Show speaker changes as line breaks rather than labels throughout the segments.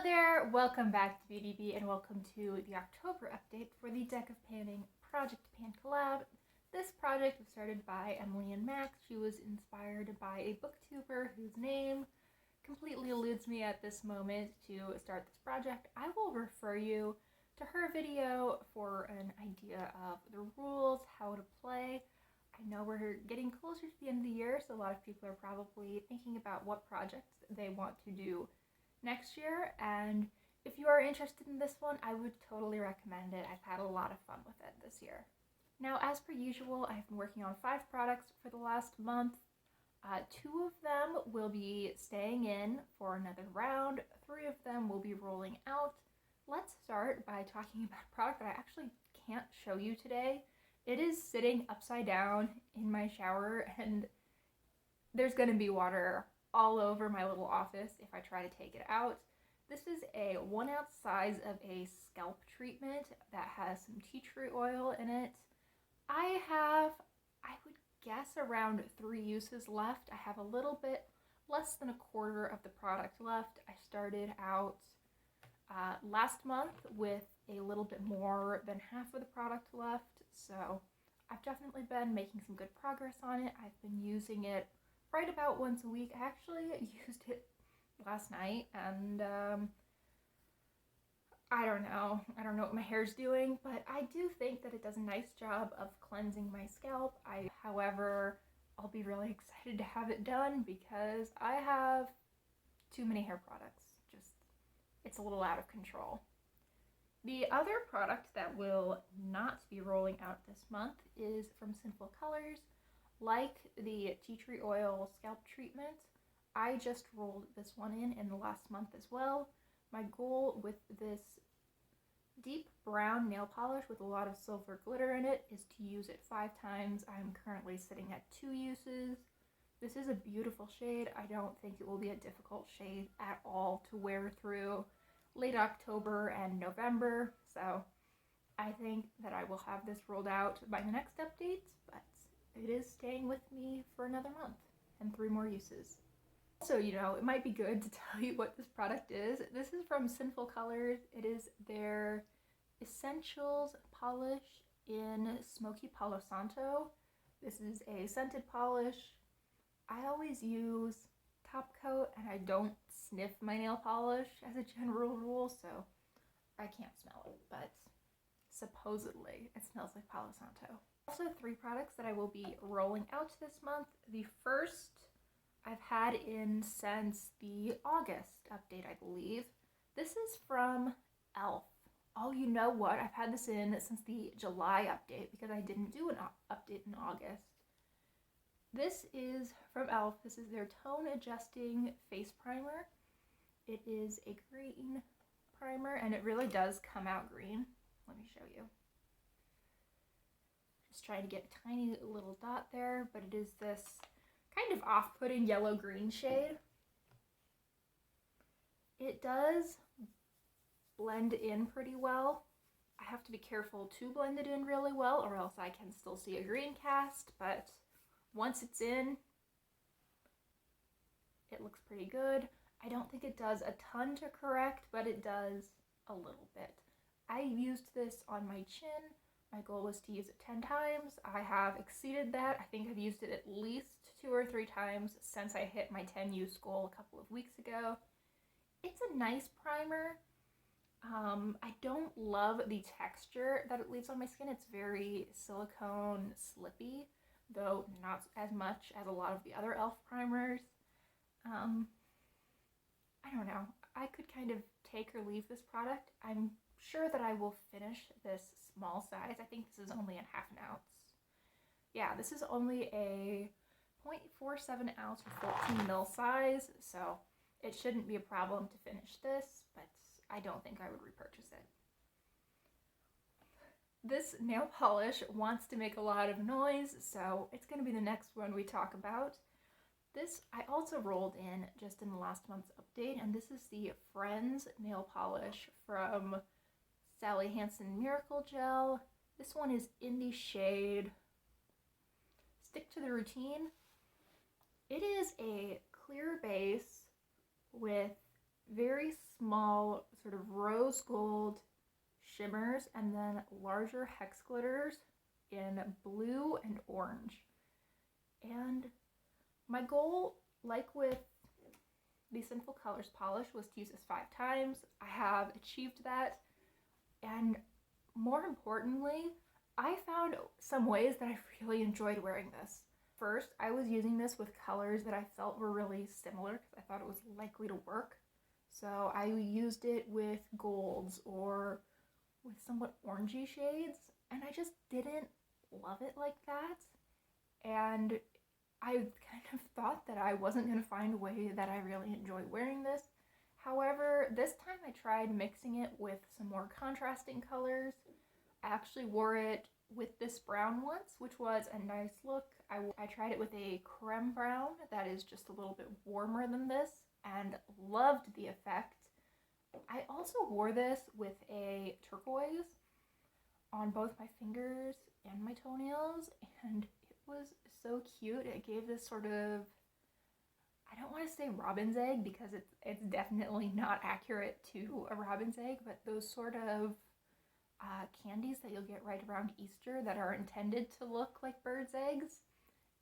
there, welcome back to BDB and welcome to the October update for the Deck of Panning Project Pan collab. This project was started by Emily and Max. She was inspired by a booktuber whose name completely eludes me at this moment to start this project. I will refer you to her video for an idea of the rules, how to play. I know we're getting closer to the end of the year, so a lot of people are probably thinking about what projects they want to do next year, and if you are interested in this one, I would totally recommend it. I've had a lot of fun with it this year. Now, as per usual, I've been working on 5 products for the last month. 2 of them will be staying in for another round. 3 of them will be rolling out. Let's start by talking about a product that I actually can't show you today. It is sitting upside down in my shower, and there's going to be water all over my little office if I try to take it out. This is a 1 ounce size of a scalp treatment that has some tea tree oil in it. I would guess around 3 uses left. I have a little bit less than a quarter of the product left. I started out last month with a little bit more than half of the product left, so I've definitely been making some good progress on it. I've been using it right about once a week. I actually used it last night, and I don't know what my hair's doing, but I do think that it does a nice job of cleansing my scalp. However, I'll be really excited to have it done because I have too many hair products. It's a little out of control. The other product that will not be rolling out this month is from Sinful Colors. Like the tea tree oil scalp treatment, I just rolled this one in the last month as well. My goal with this deep brown nail polish with a lot of silver glitter in it is to use it 5 times. I'm currently sitting at 2 uses. This is a beautiful shade. I don't think it will be a difficult shade at all to wear through late October and November, so I think that I will have this rolled out by the next update, but it is staying with me for another month and 3 more uses. Also, it might be good to tell you what this product is. This is from Sinful Colors. It is their Essentials Polish in Smoky Palo Santo. This is a scented polish. I always use top coat, and I don't sniff my nail polish as a general rule, so I can't smell it, but supposedly it smells like Palo Santo. Also 3 products that I will be rolling out this month. The first I've had in since the August update, I believe. This is from e.l.f. Oh, you know what? I've had this in since the July update because I didn't do an update in August. This is from e.l.f. This is their Tone Adjusting Face Primer. It is a green primer, and it really does come out green. Let me show you. Just trying to get a tiny little dot there, but it is this kind of off-putting yellow-green shade. It does blend in pretty well. I have to be careful to blend it in really well, or else I can still see a green cast, but once it's in, it looks pretty good. I don't think it does a ton to correct, but it does a little bit. I used this on my chin. My goal was to use it 10 times. I have exceeded that. I think I've used it at least 2 or 3 times since I hit my 10 use goal a couple of weeks ago. It's a nice primer. I don't love the texture that it leaves on my skin. It's very silicone slippy, though not as much as a lot of the other e.l.f. primers. I don't know. I could kind of take or leave this product. I'm sure that I will finish this small size. I think this is only a ½ ounce. Yeah, this is only a 0.47 ounce or 14 ml size, so it shouldn't be a problem to finish this, but I don't think I would repurchase it. This nail polish wants to make a lot of noise, so it's going to be the next one we talk about. This I also rolled in just in the last month's update, and this is the Friends nail polish from Sally Hansen Miracle Gel. This one is in the shade Stick to the Routine. It is a clear base with very small sort of rose gold shimmers and then larger hex glitters in blue and orange. And my goal, like with the Sinful Colors polish, was to use this 5 times. I have achieved that, and more importantly, I found some ways that I really enjoyed wearing this. First, I was using this with colors that I felt were really similar because I thought it was likely to work. So I used it with golds or with somewhat orangey shades, and I just didn't love it like that. And I kind of thought that I wasn't going to find a way that I really enjoy wearing this. However, this time I tried mixing it with some more contrasting colors. I actually wore it with this brown once, which was a nice look. I tried it with a creme brown that is just a little bit warmer than this and loved the effect. I also wore this with a turquoise on both my fingers and my toenails, and it was so cute. It gave this sort of, I don't want to say robin's egg because it's definitely not accurate to a robin's egg, but those sort of candies that you'll get right around Easter that are intended to look like birds' eggs.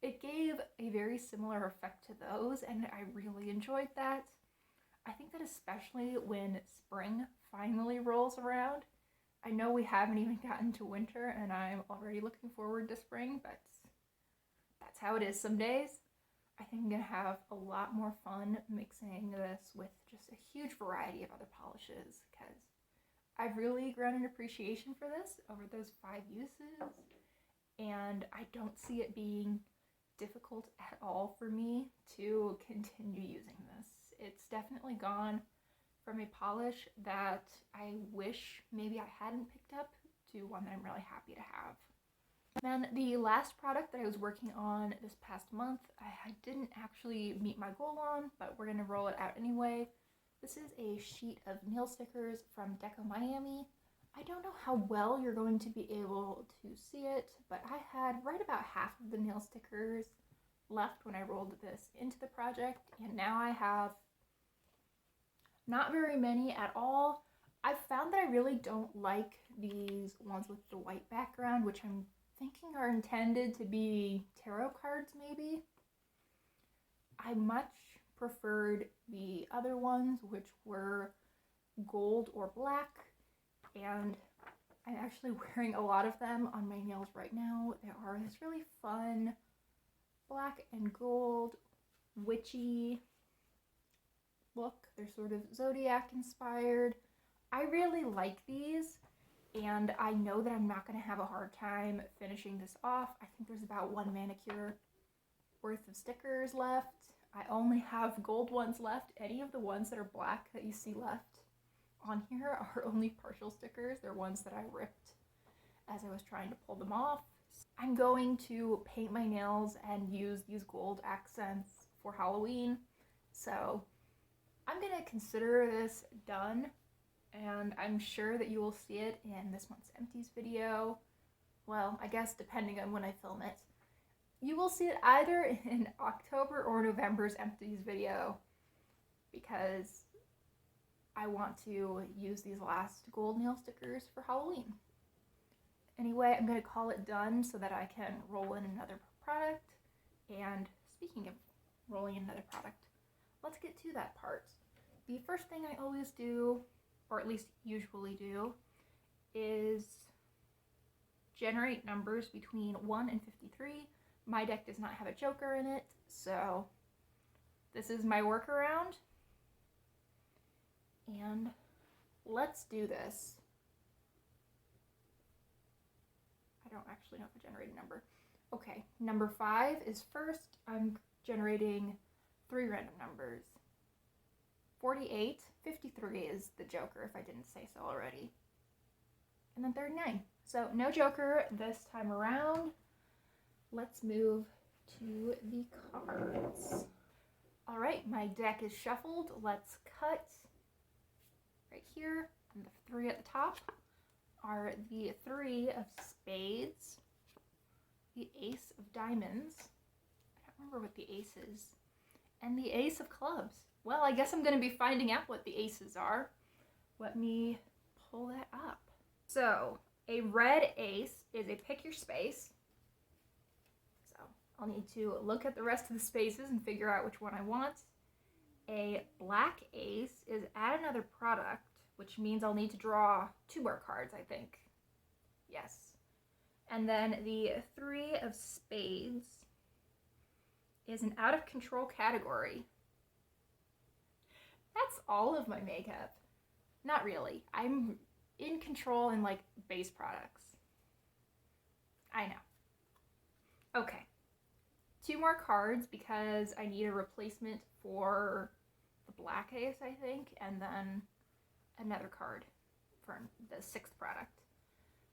It gave a very similar effect to those, and I really enjoyed that. I think that especially when spring finally rolls around, I know we haven't even gotten to winter and I'm already looking forward to spring, but that's how it is some days. I think I'm going to have a lot more fun mixing this with just a huge variety of other polishes because I've really grown an appreciation for this over those 5 uses, and I don't see it being difficult at all for me to continue using this. It's definitely gone from a polish that I wish maybe I hadn't picked up to one that I'm really happy to have. Then the last product that I was working on this past month, I didn't actually meet my goal on, but we're going to roll it out anyway. This is a sheet of nail stickers from Deco Miami. I don't know how well you're going to be able to see it, but I had right about half of the nail stickers left when I rolled this into the project, and now I have not very many at all. I've found that I really don't like these ones with the white background, which I'm thinking are intended to be tarot cards maybe. I much preferred the other ones, which were gold or black, and I'm actually wearing a lot of them on my nails right now. They are this really fun black and gold witchy look. They're sort of zodiac inspired. I really like these, and I know that I'm not going to have a hard time finishing this off. I think there's about 1 manicure worth of stickers left. I only have gold ones left. Any of the ones that are black that you see left on here are only partial stickers. They're ones that I ripped as I was trying to pull them off. I'm going to paint my nails and use these gold accents for Halloween, so I'm going to consider this done, and I'm sure that you will see it in this month's empties video. Well, I guess depending on when I film it. You will see it either in October or November's empties video because I want to use these last gold nail stickers for Halloween. Anyway, I'm going to call it done so that I can roll in another product. And speaking of rolling in another product, let's get to that part. The first thing I always do, or at least usually do, is generate numbers between 1 and 53. My deck does not have a joker in it, so this is my workaround. And let's do this. I don't actually know if I generated a number. Okay, number 5 is first. I'm generating 3 random numbers. 48, 53 is the joker if I didn't say so already. And then 39. So no joker this time around. Let's move to the cards. All right, my deck is shuffled. Let's cut. Right here, and the 3 at the top are the 3 of spades, the ace of diamonds. I don't remember what the ace is. and the ace of clubs. Well, I guess I'm going to be finding out what the aces are. Let me pull that up. So, a red ace is a pick your space. So, I'll need to look at the rest of the spaces and figure out which one I want. A black ace is add another product, which means I'll need to draw 2 more cards, I think. Yes. And then the 3 of spades is an out of control category. That's all of my makeup. Not really. I'm in control in like base products. I know. Okay. 2 more cards because I need a replacement for the black ace, I think, and then another card for the 6th product.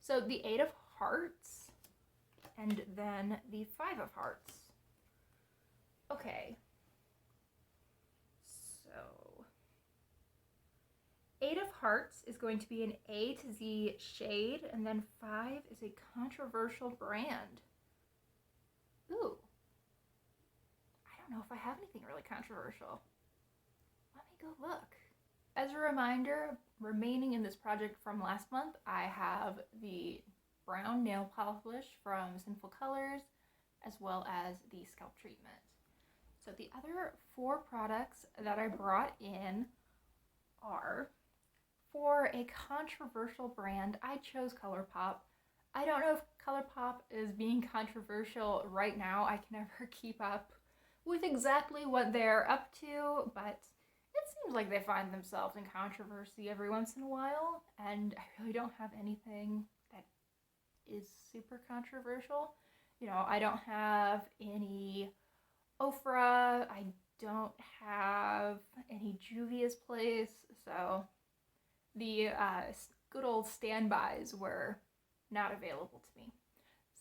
So the 8 of hearts and then the 5 of hearts. Okay. So 8 of hearts is going to be an A to Z shade, and then 5 is a controversial brand. Ooh. I don't know if I have anything really controversial. Let me go look. As a reminder, remaining in this project from last month, I have the brown nail polish from Sinful Colors, as well as the scalp treatment. So the other 4 products that I brought in are, for a controversial brand, I chose ColourPop. I don't know if ColourPop is being controversial right now. I can never keep up with exactly what they're up to, but it seems like they find themselves in controversy every once in a while, and I really don't have anything that is super controversial. You know, I don't have any Ofra, I don't have any Juvia's Place, so the good old standbys were not available to me.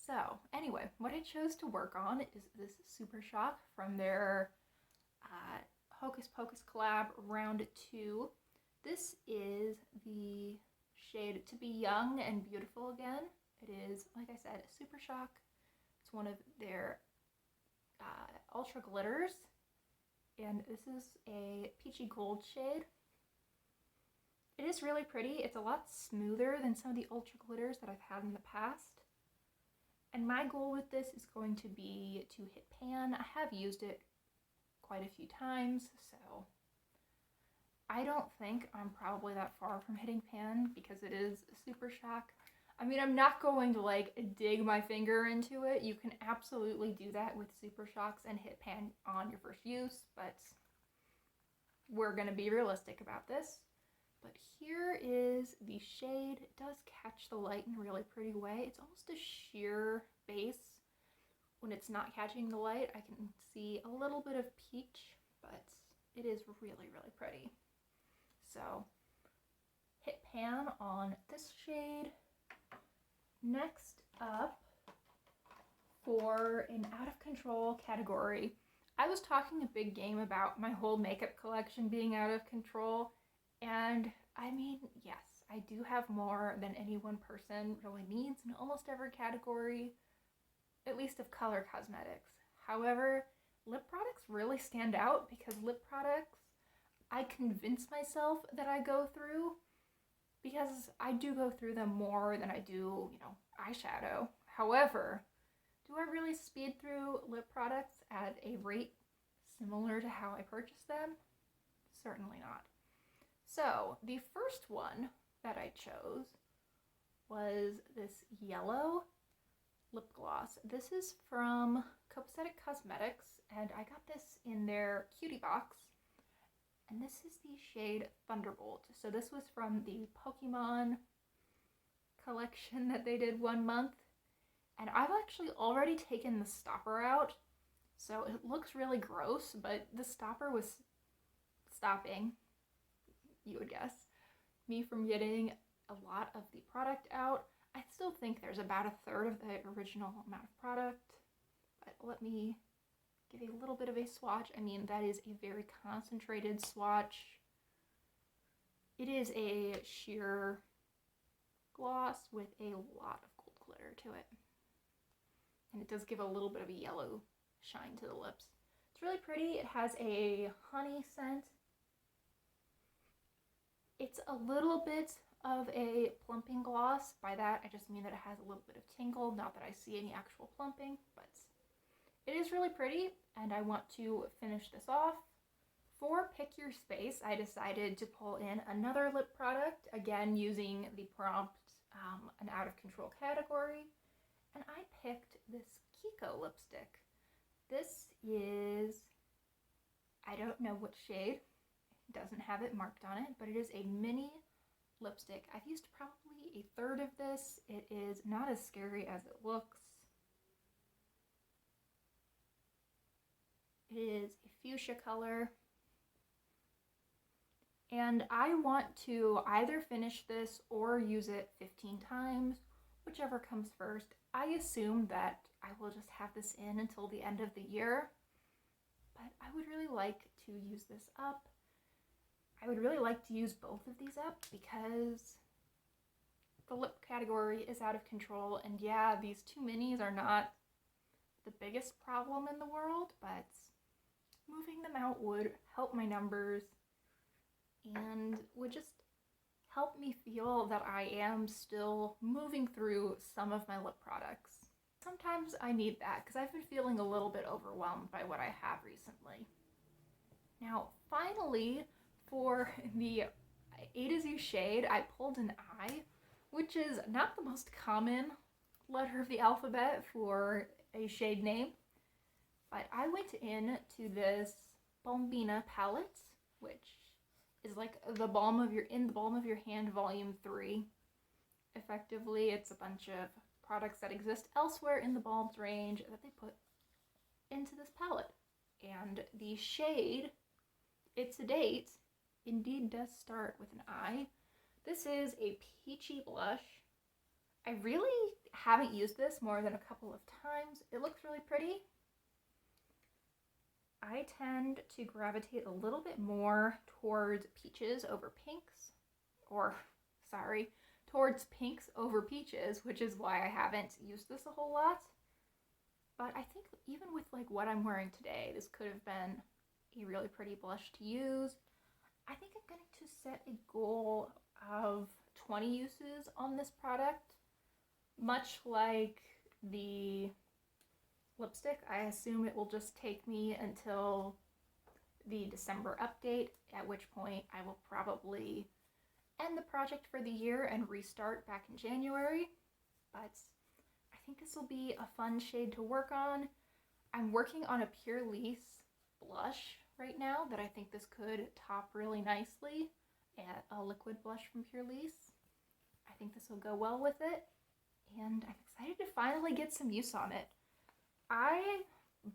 So anyway, what I chose to work on is this Super Shock from their Hocus Pocus collab round 2. This is the shade To Be Young and Beautiful Again. It is, like I said, Super Shock. It's one of their ultra glitters, and this is a peachy gold shade. It is really pretty. It's a lot smoother than some of the ultra glitters that I've had in the past. And my goal with this is going to be to hit pan. I have used it quite a few times, so I don't think I'm probably that far from hitting pan because it is Super Shock. I mean, I'm not going to like dig my finger into it. You can absolutely do that with Super Shocks and hit pan on your first use, but we're going to be realistic about this. But here is the shade. It does catch the light in a really pretty way. It's almost a sheer base. When it's not catching the light, I can see a little bit of peach, but it is really, really pretty. So hit pan on this shade. Next up, for an out of control category, I was talking a big game about my whole makeup collection being out of control, and I mean, yes, I do have more than any one person really needs in almost every category, at least of color cosmetics. However, lip products really stand out because lip products, I convince myself that I go through, because I do go through them more than I do, eyeshadow. However, do I really speed through lip products at a rate similar to how I purchase them? Certainly not. So, the first one that I chose was this yellow lip gloss. This is from Copacetic Cosmetics, and I got this in their cutie box. And this is the shade Thunderbolt. So this was from the Pokemon collection that they did one month. And I've actually already taken the stopper out. So it looks really gross, but the stopper was stopping, you would guess, me from getting a lot of the product out. I still think there's about a third of the original amount of product. But let me give a little bit of a swatch. I mean, that is a very concentrated swatch. It is a sheer gloss with a lot of gold glitter to it. And it does give a little bit of a yellow shine to the lips. It's really pretty. It has a honey scent. It's a little bit of a plumping gloss. By that, I just mean that it has a little bit of tingle, not that I see any actual plumping, but it is really pretty, and I want to finish this off. For Pick Your Space, I decided to pull in another lip product, again using the prompt, an out of control category, and I picked this Kiko lipstick. This is, I don't know what shade, it doesn't have it marked on it, but it is a mini lipstick. I've used probably a third of this. It is not as scary as it looks. It is a fuchsia color. And I want to either finish this or use it 15 times, whichever comes first. I assume that I will just have this in until the end of the year, but I would really like to use this up. I would really like to use both of these up because the lip category is out of control, and yeah, these two minis are not the biggest problem in the world, but moving them out would help my numbers and would just help me feel that I am still moving through some of my lip products. Sometimes I need that because I've been feeling a little bit overwhelmed by what I have recently. Now, finally, for the A to Z shade, I pulled an I, which is not the most common letter of the alphabet for a shade name, but I went into this Bombina palette, which is like the balm of your hand volume 3. Effectively, it's a bunch of products that exist elsewhere in the balms range that they put into this palette. And the shade, It's a Date, indeed does start with an I. This is a peachy blush. I really haven't used this more than a couple of times. It looks really pretty. I tend to gravitate a little bit more towards peaches over pinks, towards pinks over peaches, which is why I haven't used this a whole lot. But I think even with like what I'm wearing today, this could have been a really pretty blush to use. I think I'm going to set a goal of 20 uses on this product. Much like the lipstick, I assume it will just take me until the December update, at which point I will probably end the project for the year and restart back in January. But I think this will be a fun shade to work on. I'm working on a Pure Lisse blush right now that I think this could top really nicely, a liquid blush from Pure Lisse. I think this will go well with it, and I'm excited to finally get some use on it. I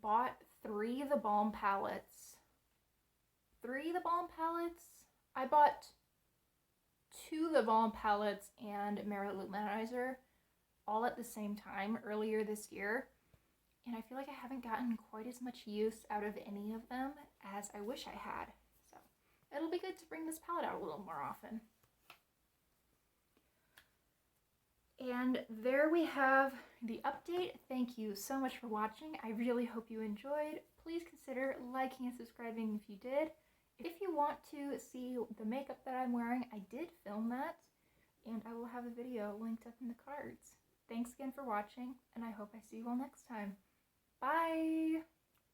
bought 3 of the balm palettes. I bought 2 of the balm palettes and Mirror Luminizer all at the same time earlier this year, and I feel like I haven't gotten quite as much use out of any of them as I wish I had. So it'll be good to bring this palette out a little more often. And there we have the update. Thank you so much for watching. I really hope you enjoyed. Please consider liking and subscribing if you did. If you want to see the makeup that I'm wearing, I did film that, and I will have a video linked up in the cards. Thanks again for watching, and I hope I see you all next time. Bye!